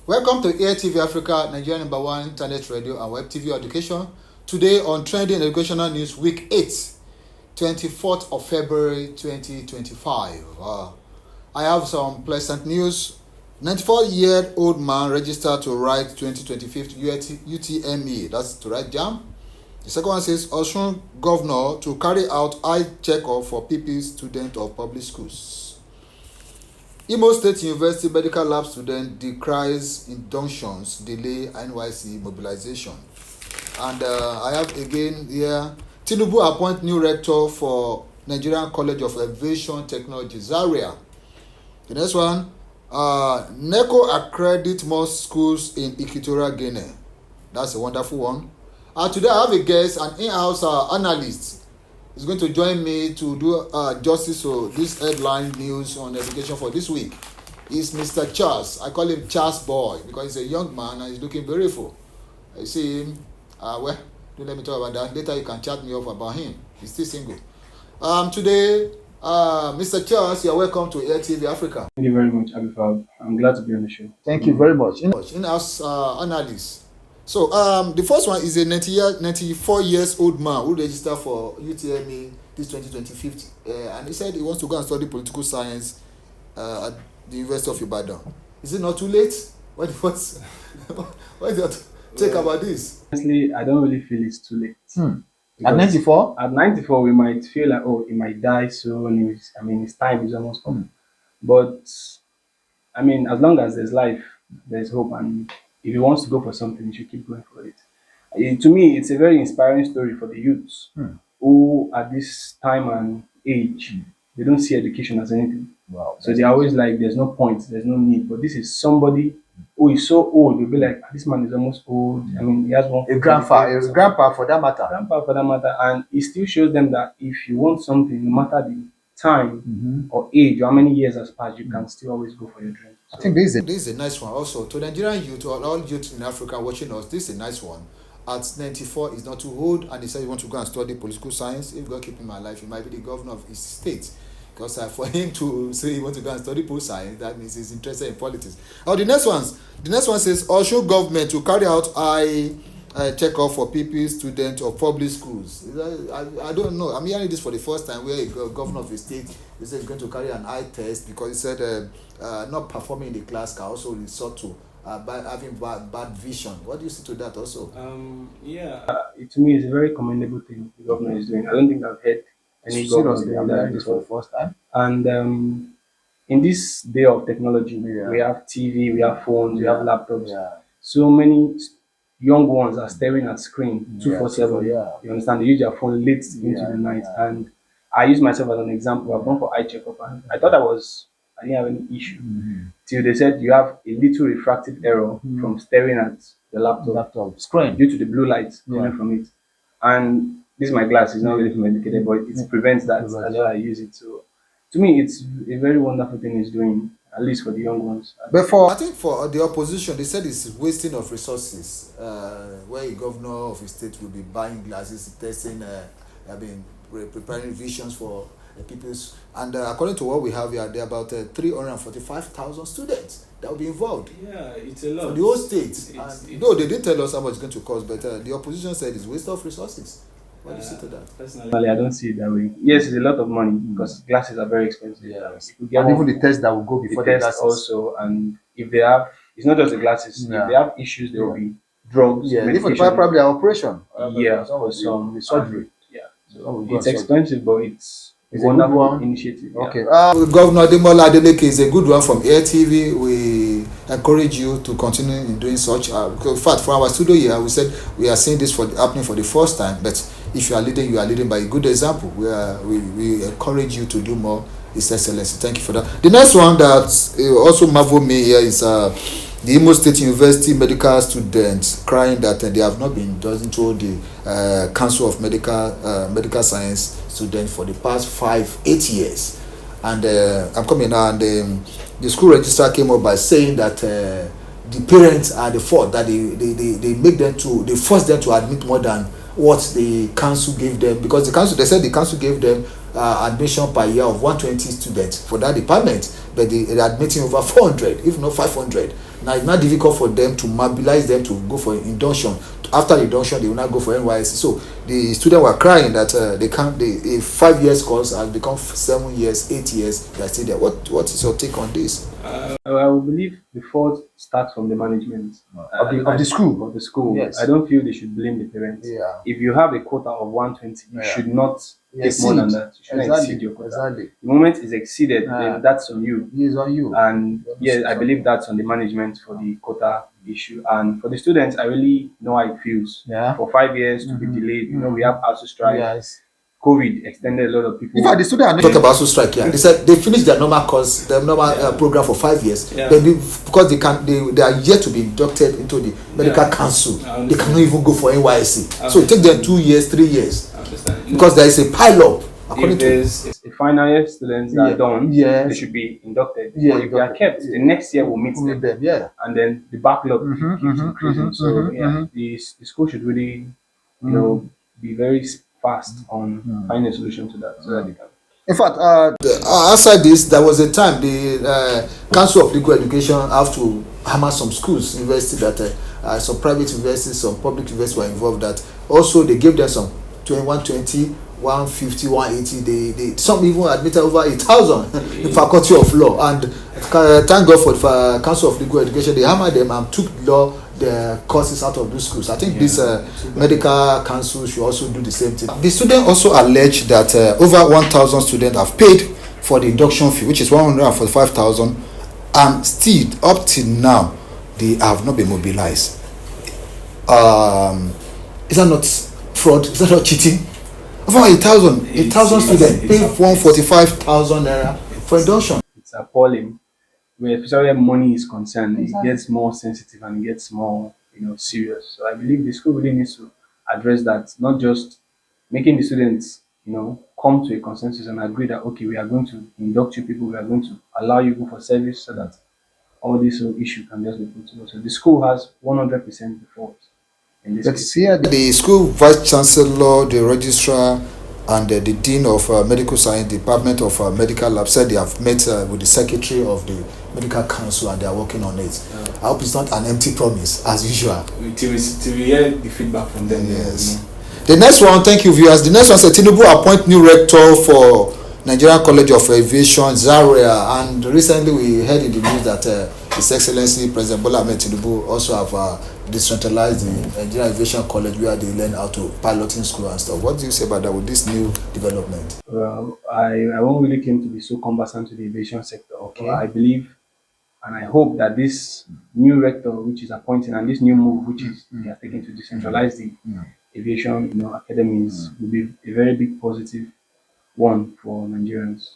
Welcome to Air TV Africa, Nigeria #1 internet radio and web TV education. Today on Trending Educational News, Week 8, 24th of February 2025. I have some pleasant news. 94-year-old man registered to write 2025 Utme, that's to write jam. The second one says, Osun Governor to carry out eye checkup for Pupils students of public schools. Imo State University medical lab student decries injunctions delay NYC mobilization. And I have again here, Tinubu appoint new rector for Nigerian College of Aviation Technology, Zaria. The next one, Neco accredit more schools in Equatorial Guinea. That's a wonderful one. Today I have a guest, an in-house analyst. Is going to join me to do justice to this headline news on education for this week. Is Mr. Charles. I call him Charles Boy because he's a young man and he's looking beautiful. I see him. Well, don't let me talk about that. Later you can chat me up about him. He's still single. Today, Mr. Charles, you're welcome to Air TV Africa. Thank you very much, Abifab. I'm glad to be on the show. Thank you very much. In-house analyst. So the first one is a 94 years old man who registered for Utme this 2025, and he said he wants to go and study political science at the University of Ibadan. Is it not too late? What do you take about this? Honestly, I don't really feel it's too late. At 94? At 94, we might feel like, oh, he might die soon. His time is almost up. But, as long as there's life, there's hope, and if he wants to go for something, he should keep going for it. To me, it's a very inspiring story for the youths who, at this time and age, they don't see education as anything. Wow. So they're always like, there's no point, there's no need. But this is somebody who is so old. You'll be like, this man is almost old. He has one. A grandpa for that matter. And it still shows them that if you want something, no matter the time or age or how many years has passed, you can still always go for your dream. I think this is a nice one also. To Nigerian youth, or all youth in Africa watching us, this is a nice one. At 94, he's not too old, and he said he wants to go and study political science. If God keep him alive, he might be the governor of his state. Because for him to say he wants to go and study political science, that means he's interested in politics. The next one says, Osun government to carry out eye checkup for Pupils students of public schools. I don't know. I'm hearing this for the first time where a governor of a state is going to carry an eye test because he said not performing in the class can also resort to having bad vision. What do you say to that also? To me, it's a very commendable thing the governor is doing. I don't think I've heard any governor doing that for the first time. And in this day of technology, we have TV, we have phones, we have laptops. So many young ones are staring at screen 247. You understand? They use their phone late into the night. And I use myself as an example. I've gone for eye checkup and I thought I didn't have any issue. Till they said you have a little refractive error from staring at the laptop screen due to the blue light coming from it. And this is my glass, it's not really medicated, but it prevents that. That's why I use it. So to me, it's a very wonderful thing he's doing, at least for the young ones. But I think for the opposition, they said it's wasting of resources. Where a governor of a state will be buying glasses, testing, preparing visions for Pupils. And according to what we have here, there are about 345,000 students that will be involved. Yeah, it's a lot. For the whole state. Though they didn't tell us how much it's going to cost, but the opposition said it's waste of resources. What do you say to that? Personally, I don't see it that way. Yes, it's a lot of money because glasses are very expensive. And even the test that will go before the glasses also. And if they have, it's not just the glasses. If they have issues, there will be drugs. Even probably an operation. For some surgery. So it's expensive, but it's a wonderful initiative. Okay. Governor Ademola Adeleke is a good one from Air TV. We encourage you to continue in doing such. In fact, for our studio here, we said we are seeing this happening for the first time. But if you are leading by a good example. We encourage you to do more. It's excellency. Thank you for that. The next one that also marveled me here is the Imo State University medical students crying that they have not been told the Council of Medical Science students for the past 8 years. And I'm coming now, and the school registrar came up by saying that the parents are the fault, that they force them to admit more than what the council gave them, because they said the council gave them admission per year of 120 students for that department, but they're admitting over 400, if not 500. Now it's not difficult for them to mobilize them to go for induction. After the induction, they will not go for NYSC. So the students were crying that they can't. A 5 years course has become 7 years, 8 years. They are still there. What is your take on this? I would believe the fault starts from the management Of the school. Of the school. Yes. I don't feel they should blame the parents. Yeah. If you have a quota of 120, you should not take more than that. You shouldn't exceed your quota. Exactly. The moment it's exceeded, then that's on you. It's on you. And yeah, I believe that's on the management for the quota issue. And for the students, I really know how it feels. Yeah. For 5 years to be delayed. You know, we have ASU strike. Yes. COVID extended a lot of people. In fact, the students talk about ASU strike here. They said they finished their normal course, their normal program for 5 years. Yeah. Because they are yet to be inducted into the medical council. They cannot even go for NYSC. So it takes them 2 years, 3 years. Because there is a pile-up. If there's a final year students that are done, they should be inducted. Yeah, if they are kept, the next year will meet them. Yeah. And then the backlog keeps increasing. So the school should really, you know, be very fast on finding a solution to that, so that they can. In fact, outside this, there was a time the Council of Legal Education have to hammer some schools, universities that some private universities, some public universities were involved. That also they gave them some 120, 150, 180. They some even admitted over 1,000 in Faculty of Law. And thank God for the Council of Legal Education. They hammered them and took the courses out of those schools. I think this medical council should also do the same thing. The student also alleged that over 1,000 students have paid for the induction fee, which is 145,000, and still up till now they have not been mobilized. Is that not fraud? Is that not cheating? Over 1,000 students pay 145,000 naira for induction. It's appalling. Especially when money is concerned, it gets more sensitive and it gets more, serious. So I believe the school really needs to address that, not just making the students, come to a consensus and agree that okay, we are going to induct you people, we are going to allow you go for service, so that all this issue can just be put to. So the school has 100% default in this case. Here, the school vice chancellor, the registrar, and the dean of medical science department of medical lab said they have met with the secretary of the medical council and they are working on it. I hope it's not an empty promise as usual. To hear the feedback from them. Yes. The next one, thank you viewers. The next one said Tinubu appoint new rector for Nigerian College of Aviation, Zaria, and recently we heard in the news that His Excellency President Bola Ahmed Tinubu also have decentralized the Nigerian Aviation College where they learn how to piloting school and stuff. What do you say about that with this new development? Well, I won't really claim to be so conversant to the aviation sector. Okay. I believe and I hope that this new rector which is appointing and this new move which is they are taking to decentralize the aviation academies will be a very big positive one for Nigerians.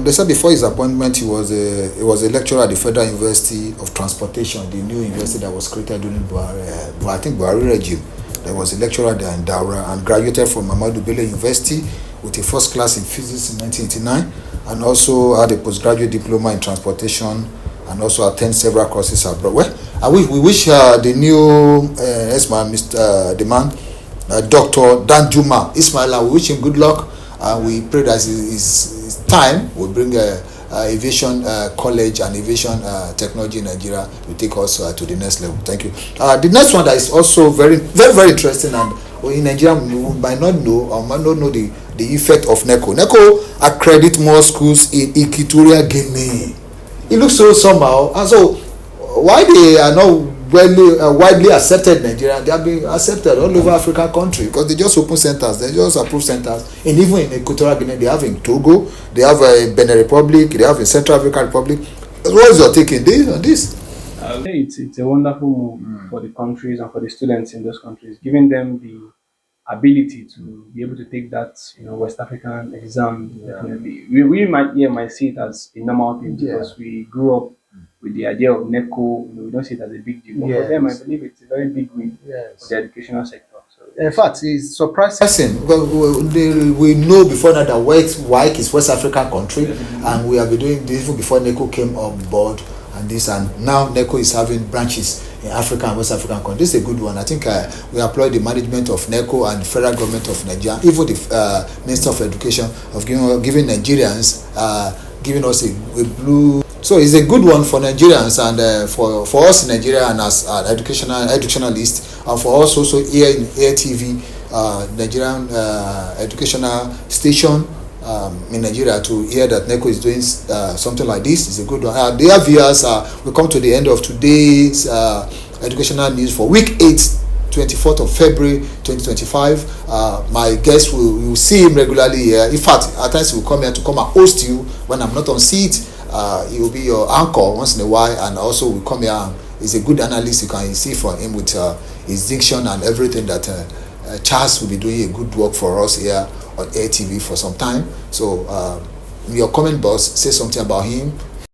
They said before his appointment he was a lecturer at the Federal University of Transportation, the new university that was created during Buhari regime. There was a lecturer there in Daura and graduated from Ahmadu Bello University with a first class in physics in 1989 and also had a postgraduate diploma in transportation and also attend several courses abroad. Well, we wish the new Mr. Demand, Dr. Danjuma Ismaila, we wish him good luck. We pray that his time will bring aviation college and aviation technology in Nigeria will take us to the next level. Thank you. The next one that is also very, very, very interesting, and in Nigeria we might not know or might not know the effect of Neco. Neco accredit more schools in Equatorial Guinea. It looks so somehow, and so why they are not widely accepted in Nigeria, they have been accepted all over African country because they just open centers, they just approve centers, and even in Equatorial Guinea, they have in Togo, they have in Benin Republic, they have in Central African Republic. What is your take on this? It's a wonderful move for the countries and for the students in those countries, giving them the ability to be able to take that West African exam. Definitely, we might see it as a normal thing because we grew up with the idea of Neco. We don't see it as a big deal. But for them, I believe it's a very big win for the educational sector. So, in fact, it's surprising. We know before now that WAEC is West African country, and we have been doing this even before Neco came on board. And now Neco is having branches in Africa and West African countries. This is a good one. I think we applaud the management of Neco and the federal government of Nigeria, even the Minister of Education, of giving Nigerians, giving us a blue So it's a good one for Nigerians and for us in Nigeria and as educationalists, and for us also here in Air TV, Nigerian educational station in Nigeria, to hear that Neco is doing something like this is a good one. Dear viewers, we come to the end of today's educational news for week 8, 24th of February 2025. My guest will see him regularly here. In fact, at times he will come here to come and host you when I'm not on seat. He will be your anchor once in a while, and also will come here and he's a good analyst. You can see from him with his diction and everything that Charles will be doing a good work for us here on Air TV for some time. So in your comment box, say something about him.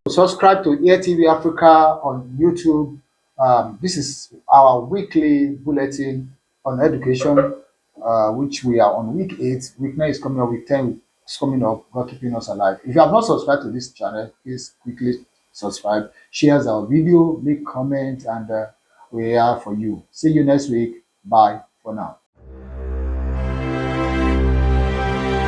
Subscribe to Air TV Africa on YouTube. This is our weekly bulletin on education, which we are on week 8. Week 9 is coming up, week 10 is coming up. God keeping us alive. If you have not subscribed to this channel, please quickly subscribe, share our video, make comments, and we are for you. See you next week. Bye for now.